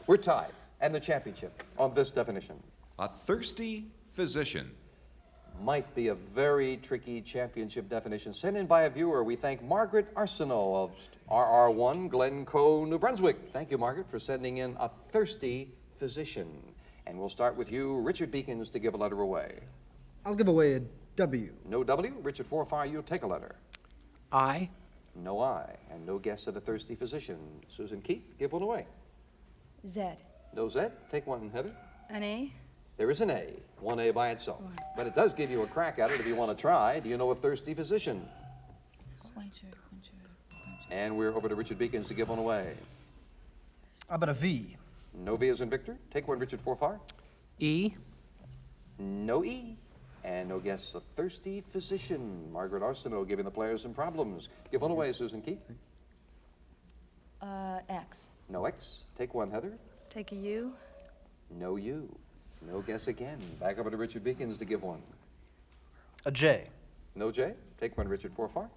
We're tied. And the championship on this definition. A thirsty physician. Might be a very tricky championship definition sent in by a viewer. We thank Margaret Arsenault of RR1, Glencoe, New Brunswick. Thank you, Margaret, for sending in a thirsty physician. And we'll start with you, Richard Beekins, to give a letter away. I'll give away a W. No W. Richard Forfar, you'll take a letter. I. No I. And no guess at a thirsty physician. Susan Keith, give one away. Z. No Z. Take one, Heather. An A. There is an A. One A by itself. But it does give you a crack at it if you want to try. Do you know a thirsty physician? And we're over to Richard Beekins to give one away. How about a V? No V as in Victor. Take one, Richard Forfar. E. No E. And no guess, a thirsty physician. Margaret Arsenault giving the players some problems. Give one away, Susan Keith. X. No X. Take one, Heather. Take a U. No U. No guess again. Back over to Richard Beekins to give one. A J. No J. Take one, Richard Forfar.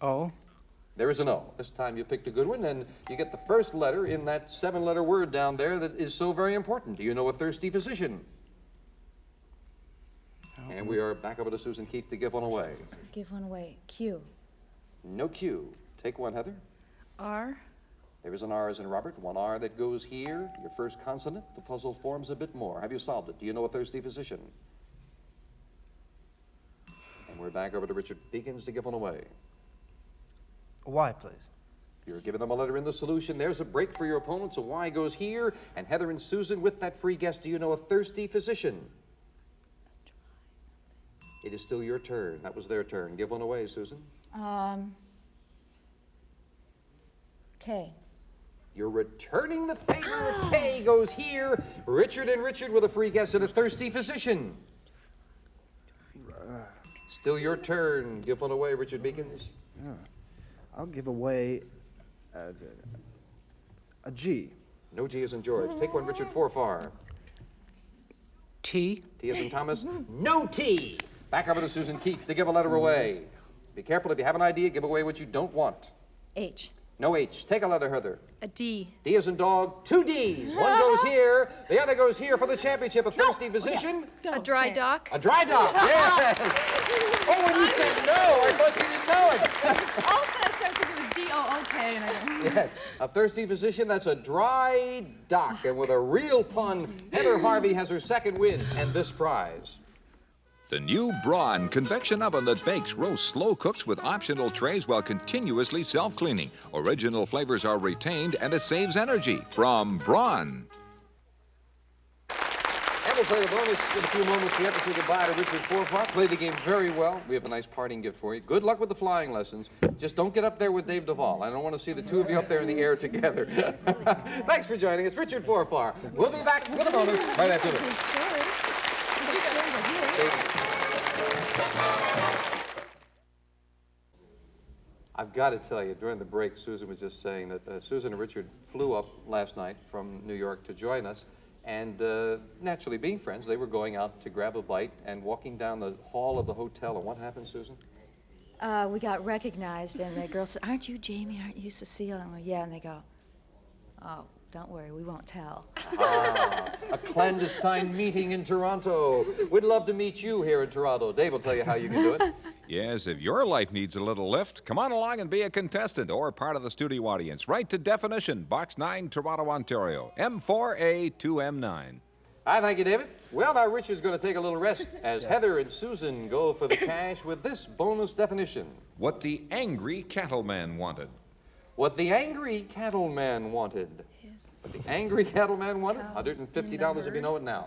O. There is an O. This time you picked a good one, and you get the first letter in that 7-letter word down there that is so very important. Do you know a thirsty physician? And we are back over to Susan Keith to give one away. Give one away. Q. No Q. Take one, Heather. R. There is an R as in Robert. One R that goes here. Your first consonant. The puzzle forms a bit more. Have you solved it? Do you know a thirsty physician? And we're back over to Richard Beekins to give one away. A Y, please. You're giving them a letter in the solution. There's a break for your opponents. A Y goes here. And Heather and Susan, with that free guess, do you know a thirsty physician? It is still your turn. That was their turn. Give one away, Susan. K. You're returning the favor. K goes here. Richard and Richard with a free guess at a thirsty physician. Still your turn. Give one away, Richard Beekins. I'll give away a G. No G as in George. Take one, Richard Forfar. T. T as in Thomas. No T. Back over to Susan Keith to give a letter away. Be careful if you have an idea, give away what you don't want. H. No H. Take a letter, Heather. A D. D as in dog. 2 D's. One goes here. The other goes here for the championship. A thirsty physician. A dry dock. A dry dock. Yes. Oh, when you said no, I thought you didn't know it. Also, I started thinking it was D-O-O-K, and I don't... Yes. A thirsty physician, that's a dry dock. And with a real pun, Heather Harvey has her second win and this prize. The new Braun convection oven that bakes roast slow cooks with optional trays while continuously self-cleaning. Original flavors are retained and it saves energy. From Braun. And we'll play the bonus in a few moments. We have to say goodbye to Richard Forfar. Played the game very well. We have a nice parting gift for you. Good luck with the flying lessons. Just don't get up there with Dave Duvall. I don't want to see the two of you up there in the air together. Thanks for joining us, Richard Forfar. We'll be back with a bonus right after this. I've got to tell you, during the break, Susan was just saying that Susan and Richard flew up last night from New York to join us. And naturally, being friends, they were going out to grab a bite and walking down the hall of the hotel. And what happened, Susan? We got recognized, and the girl said, "Aren't you Jamie? Aren't you Cecile?" And I'm like, "Yeah." And they go, "Oh, don't worry, we won't tell." A clandestine meeting in Toronto. We'd love to meet you here in Toronto. Dave will tell you how you can do it. Yes, if your life needs a little lift, come on along and be a contestant or part of the studio audience. Write to Definition, Box 9, Toronto, Ontario, M4A2M9. Hi, thank you, David. Well, now Richard's going to take a little rest as Heather and Susan go for the cash with this bonus definition. What the angry cattleman wanted. What the angry cattleman wanted. What the angry cattleman wanted? $150 if you know it now.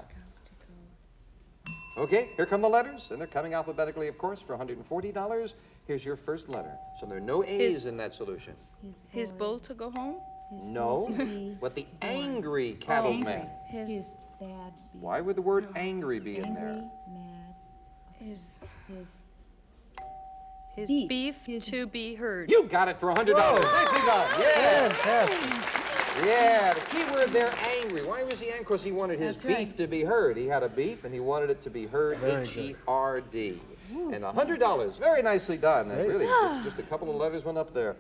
Okay, here come the letters, and they're coming alphabetically, of course, for $140. Here's your first letter. So there are no A's in that solution. His bull to go home. No. What the angry cattleman. His Bad. Why would the word angry be in there? Mad. his Beef. beef to be heard. You got it for $100. Nicely done. Yeah. Fantastic. Yeah, the key word there, angry. Why was he angry? Because he wanted his That's beef right. to be heard. He had a beef, and he wanted it to be heard, Very good. H-E-R-D. And $100. Very nicely done. And really, just a couple of letters went up there.